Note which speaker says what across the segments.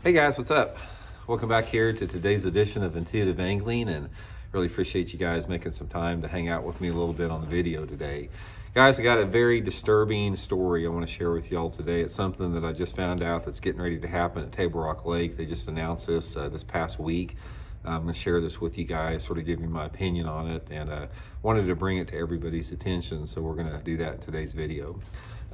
Speaker 1: Hey guys, what's up? Welcome back here to today's edition of Intuitive Angling, and really appreciate you guys making some time to hang out with me a little bit on the video today. Guys, I got a very disturbing story I want to share with y'all today. It's something that I just found out that's getting ready to happen at Table Rock Lake. They just announced this this past week. I'm going to share this with you guys, sort of give you my opinion on it, and wanted to bring it to everybody's attention, so we're going to do that in today's video.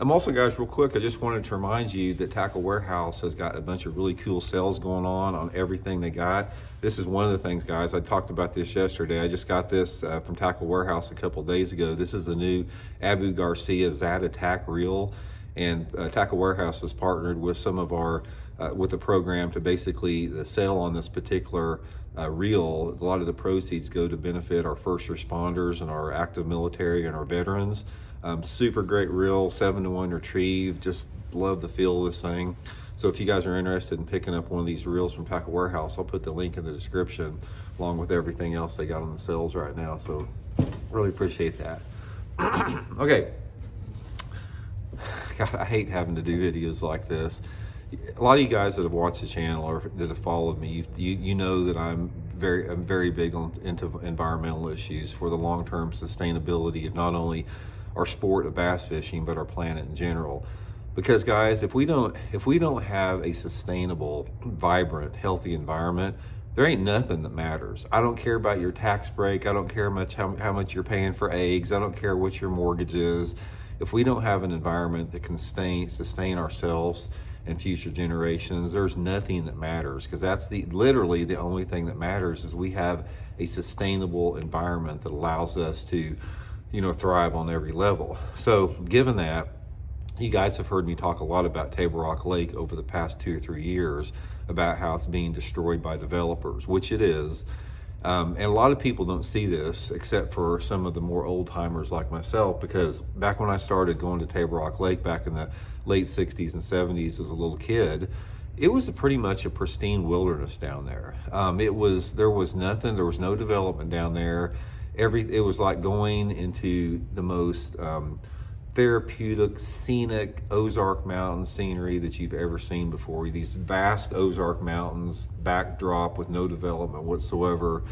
Speaker 1: Also, guys, real quick, I just wanted to remind you that Tackle Warehouse has got a bunch of really cool sales going on everything they got. This is one of the things, guys. I talked about this yesterday. I just got this from Tackle Warehouse a couple days ago. This is the new Garcia Zata tack reel, and Tackle Warehouse has partnered with some of our with a program to basically sell on this particular reel. A lot of the proceeds go to benefit our first responders and our active military and our veterans. Super great reel, 7-to-1 retrieve. Just love the feel of this thing. So if you guys are interested in picking up one of these reels from Tackle Warehouse, I'll put the link in the description along with everything else they got on the sales right now. So really appreciate that. Okay. God, I hate having to do videos like this. A lot of you guys that have watched the channel or that have followed me, you know that I'm very big into environmental issues for the long-term sustainability of not only our sport of bass fishing, but our planet in general. Because guys, if we don't have a sustainable, vibrant, healthy environment, there ain't nothing that matters. I don't care about your tax break. I don't care how much you're paying for eggs. I don't care what your mortgage is. If we don't have an environment that can sustain ourselves and future generations, there's nothing that matters, because that's literally the only thing that matters is we have a sustainable environment that allows us to thrive on every level. So given that, you guys have heard me talk a lot about Table Rock Lake over the past 2 or 3 years about how it's being destroyed by developers, which it is. And a lot of people don't see this except for some of the more old timers like myself, because back when I started going to Table Rock Lake back in the late 60s and 70s as a little kid, it was pretty much a pristine wilderness down there. There was nothing, there was no development down there. It was like going into the most therapeutic, scenic Ozark mountain scenery that you've ever seen before. These vast Ozark mountains, backdrop with no development whatsoever,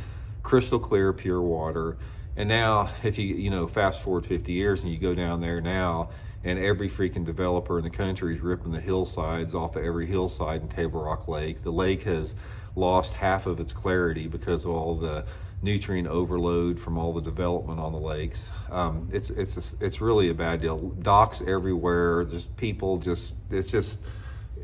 Speaker 1: crystal clear, pure water. And now, if you fast forward 50 years and you go down there now, and every freaking developer in the country is ripping the hillsides off of every hillside in Table Rock Lake. The lake has lost half of its clarity because of all the nutrient overload from all the development on the lakes. It's really a bad deal. Docks everywhere, it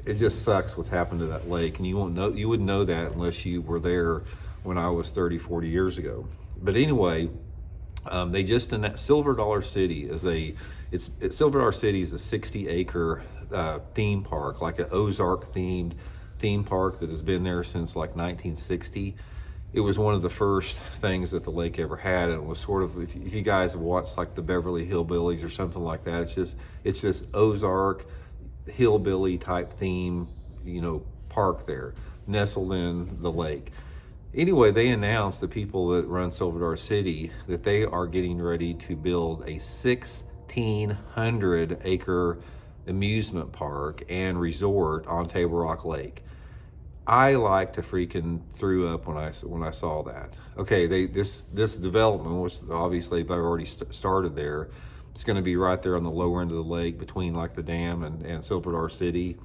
Speaker 1: just sucks what's happened to that lake, and you wouldn't know that unless you were there when I was 30-40 years ago. But anyway, they just Silver Dollar City is a 60-acre theme park, like an Ozark themed theme park that has been there since like 1960. It was one of the first things that the lake ever had, and it was sort of, if you guys have watched like the Beverly Hillbillies or something like that, it's just Ozark hillbilly type theme, park there, nestled in the lake. Anyway, they announced, the people that run Silver Dollar City, that they are getting ready to build a 1,600-acre amusement park and resort on Table Rock Lake. I like to freaking threw up when I saw that. Okay, this development, which obviously they've already started there, it's going to be right there on the lower end of the lake between like the dam and Silver Dollar City.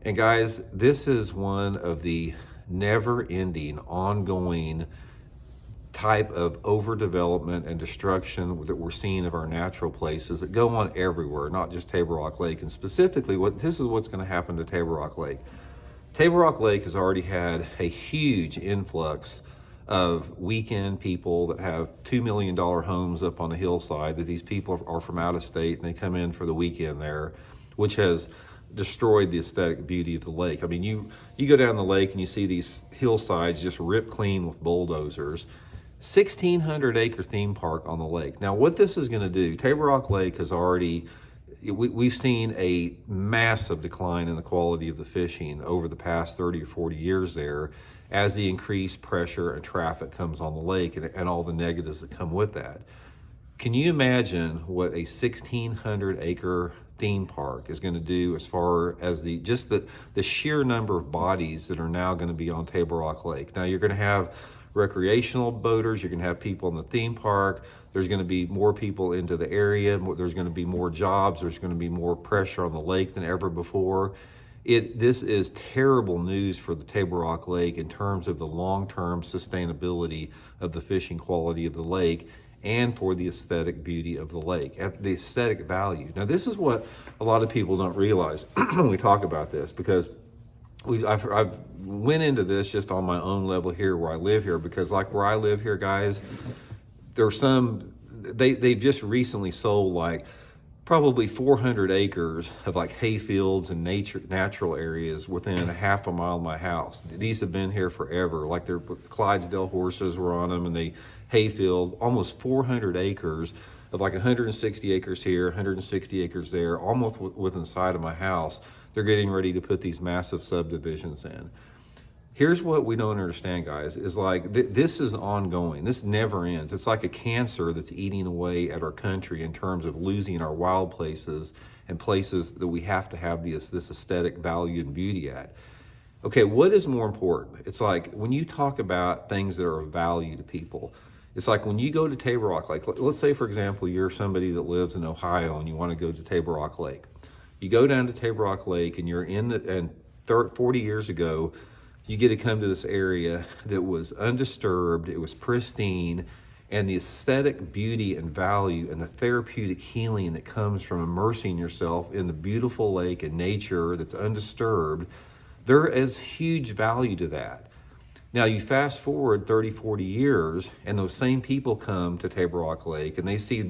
Speaker 1: And guys, this is one of the never-ending, ongoing type of overdevelopment and destruction that we're seeing of our natural places that go on everywhere, not just Table Rock Lake. And specifically, this is what's going to happen to Table Rock Lake. Table Rock Lake has already had a huge influx of weekend people that have $2 million homes up on the hillside, that these people are from out of state and they come in for the weekend there, which has destroyed the aesthetic beauty of the lake. I mean, you go down the lake and you see these hillsides just ripped clean with bulldozers. 1,600-acre theme park on the lake. Now, what this is going to do, Table Rock Lake has already... We've seen a massive decline in the quality of the fishing over the past 30 or 40 years there, as the increased pressure and traffic comes on the lake and all the negatives that come with that. Can you imagine what a 1,600-acre theme park is going to do as far as the sheer number of bodies that are now going to be on Table Rock Lake. Now you're going to have recreational boaters, you're going to have people in the theme park, there's going to be more people into the area, there's going to be more jobs, there's going to be more pressure on the lake than ever before. This is terrible news for the Table Rock Lake in terms of the long-term sustainability of the fishing quality of the lake and for the aesthetic beauty of the lake, the aesthetic value. Now, this is what a lot of people don't realize when we talk about this, because I've went into this just on my own level here where I live here, because like where I live here, guys, there's they've just recently sold like probably 400 acres of like hay fields and natural areas within a half a mile of my house. These have been here forever. Like their Clydesdale horses were on them, and they hay field, almost 400 acres of like 160 acres here, 160 acres there, almost within the side of my house. They're getting ready to put these massive subdivisions in. Here's what we don't understand, guys, is like this is ongoing. This never ends. It's like a cancer that's eating away at our country in terms of losing our wild places and places that we have to have this aesthetic value and beauty at. Okay, what is more important? It's like when you talk about things that are of value to people, it's like when you go to Table Rock Lake, let's say, for example, you're somebody that lives in Ohio and you want to go to Table Rock Lake. You go down to Table Rock Lake and you're and 40 years ago, you get to come to this area that was undisturbed, it was pristine, and the aesthetic beauty and value and the therapeutic healing that comes from immersing yourself in the beautiful lake and nature that's undisturbed, there is huge value to that. Now you fast forward 30, 40 years, and those same people come to Table Rock Lake and they see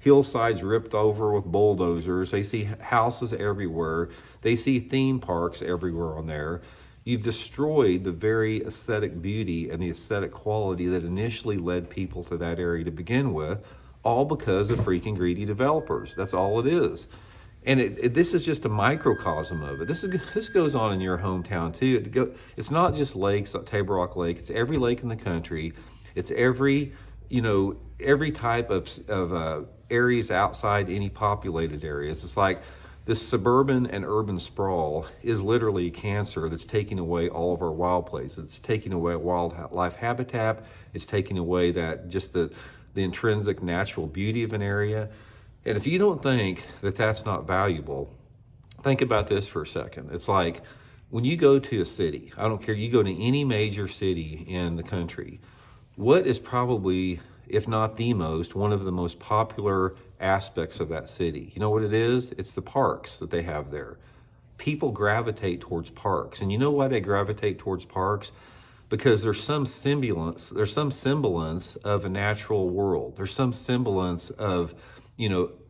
Speaker 1: hillsides ripped over with bulldozers, they see houses everywhere, they see theme parks everywhere on there. You've destroyed the very aesthetic beauty and the aesthetic quality that initially led people to that area to begin with, all because of freaking greedy developers. That's all it is. And this is just a microcosm of it. This goes on in your hometown too. It's not just lakes like Table Rock Lake. It's every lake in the country. It's every type of areas outside any populated areas. It's like this suburban and urban sprawl is literally cancer that's taking away all of our wild places. It's taking away wildlife habitat. It's taking away the intrinsic natural beauty of an area. And if you don't think that that's not valuable, think about this for a second. It's like when you go to a city, I don't care, you go to any major city in the country, what is probably, if not the most, one of the most popular aspects of that city? You know what it is? It's the parks that they have there. People gravitate towards parks. And you know why they gravitate towards parks? Because there's some semblance of a natural world. There's some semblance of,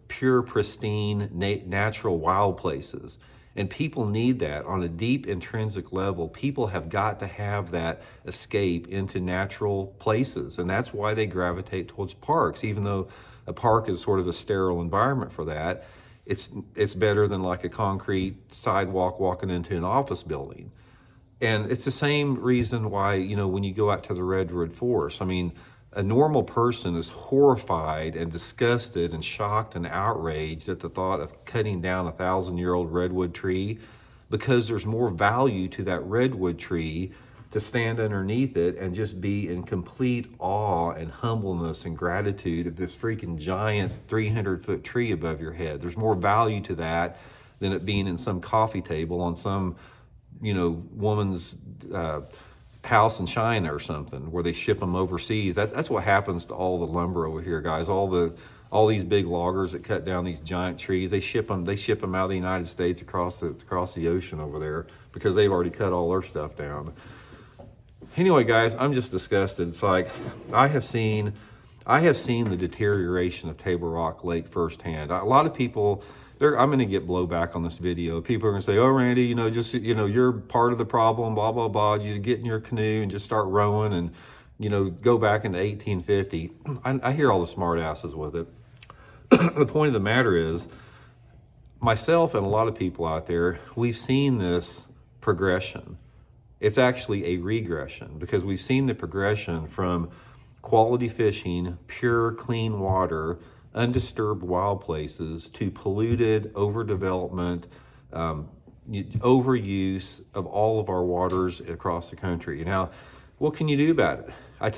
Speaker 1: pure, pristine, natural wild places. And people need that on a deep intrinsic level. People have got to have that escape into natural places. And that's why they gravitate towards parks. Even though a park is sort of a sterile environment for that, it's better than like a concrete sidewalk walking into an office building. And it's the same reason why, when you go out to the redwood forest, I mean, a normal person is horrified and disgusted and shocked and outraged at the thought of cutting down a 1,000-year-old redwood tree, because there's more value to that redwood tree to stand underneath it and just be in complete awe and humbleness and gratitude of this freaking giant 300-foot tree above your head. There's more value to that than it being in some coffee table on some, woman's house in China or something, where they ship them overseas. That's what happens to all the lumber over here, guys. All these big loggers that cut down these giant trees, they ship them out of the United States across the ocean over there, because they've already cut all their stuff down. Anyway, guys, I'm just disgusted. It's like I have seen the deterioration of Table Rock Lake firsthand. A lot of people, I'm going to get blowback on this video. People are going to say, "Oh, Randy, you're part of the problem, blah, blah, blah. You get in your canoe and just start rowing and, go back into 1850. I hear all the smart asses with it. The point of the matter is, myself and a lot of people out there, we've seen this progression. It's actually a regression, because we've seen the progression from quality fishing, pure, clean water, undisturbed wild places to polluted overdevelopment, overuse of all of our waters across the country. Now, what can you do about it? I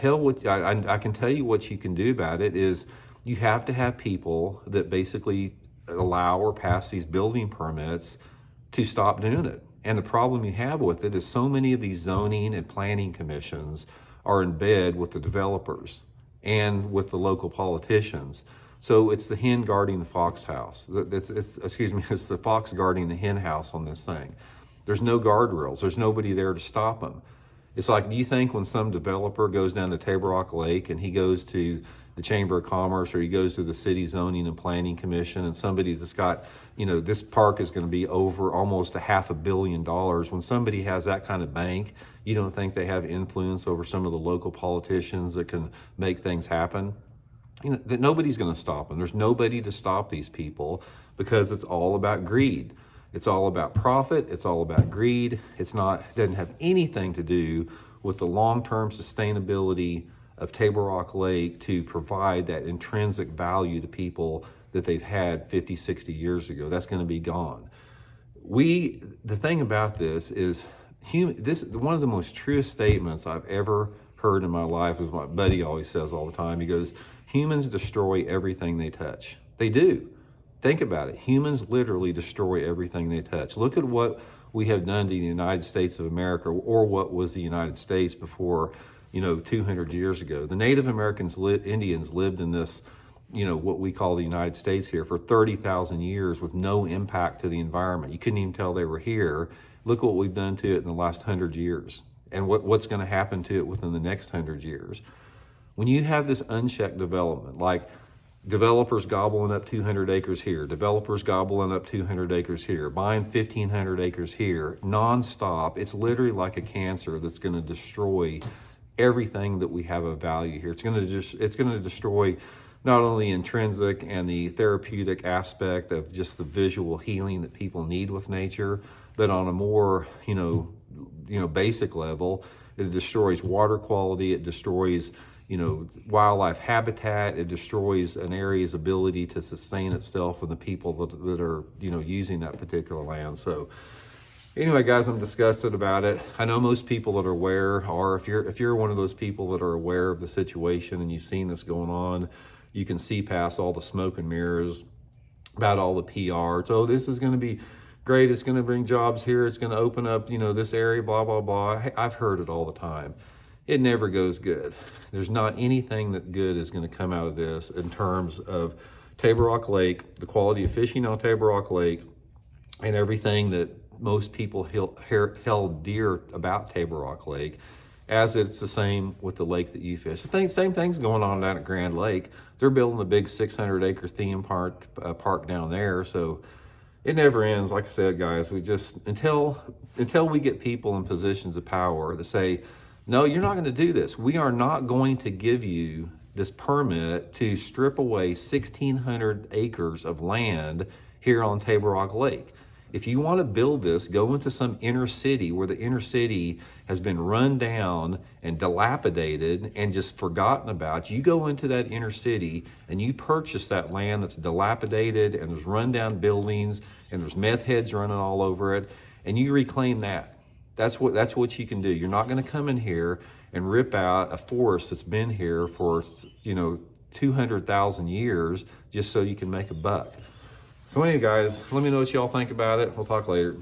Speaker 1: can tell you what you can do about it is you have to have people that basically allow or pass these building permits to stop doing it. And the problem you have with it is so many of these zoning and planning commissions are in bed with the developers and with the local politicians. So it's the hen guarding the fox house. It's the fox guarding the hen house on this thing. There's no guardrails. There's nobody there to stop them. It's like, do you think when some developer goes down to Table Rock Lake and he goes to the Chamber of Commerce or he goes to the City Zoning and Planning Commission and somebody that's got, this park is going to be over almost $500 million. When somebody has that kind of bank, you don't think they have influence over some of the local politicians that can make things happen? That nobody's going to stop them. There's nobody to stop these people because it's all about greed. It's all about profit. It's all about greed. It doesn't have anything to do with the long-term sustainability of Table Rock Lake to provide that intrinsic value to people that they've had 50, 60 years ago. That's going to be gone. The thing about this is, one of the most truest statements I've ever heard in my life is what my buddy always says all the time. He goes, humans destroy everything they touch. They do. Think about it. Humans literally destroy everything they touch. Look at what we have done to the United States of America, or what was the United States before, 200 years ago. The Native Americans, Indians lived in this, what we call the United States here for 30,000 years with no impact to the environment. You couldn't even tell they were here. Look what we've done to it in the last 100 years and what's going to happen to it within the next 100 years. When you have this unchecked development, like developers gobbling up 200 acres here, developers gobbling up 200 acres here, buying 1,500 acres here, nonstop, it's literally like a cancer that's going to destroy everything that we have of value here. It's going to destroy not only intrinsic and the therapeutic aspect of just the visual healing that people need with nature, but on a more, basic level, it destroys water quality, it destroys, wildlife habitat, it destroys an area's ability to sustain itself and the people that are, using that particular land. So anyway, guys, I'm disgusted about it. I know most people that are aware are, if you're one of those people that are aware of the situation and you've seen this going on, you can see past all the smoke and mirrors about all the PR. So this is going to be great. It's going to bring jobs here. It's going to open up, this area, blah, blah, blah. I've heard it all the time. It never goes good. There's not anything that good is going to come out of this in terms of Table Rock Lake, the quality of fishing on Table Rock Lake, and everything that most people held dear about Table Rock Lake, as it's the same with the lake that you fish. Same thing's going on down at Grand Lake. They're building a big 600-acre theme park down there, so it never ends. Like I said, guys, we just, until we get people in positions of power to say, no, you're not going to do this. We are not going to give you this permit to strip away 1,600 acres of land here on Table Rock Lake. If you want to build this, go into some inner city where the inner city has been run down and dilapidated and just forgotten about. You go into that inner city and you purchase that land that's dilapidated and there's run down buildings and there's meth heads running all over it, and you reclaim that. That's what you can do. You're not going to come in here and rip out a forest that's been here for 200,000 years just so you can make a buck. So anyway, guys, let me know what y'all think about it. We'll talk later.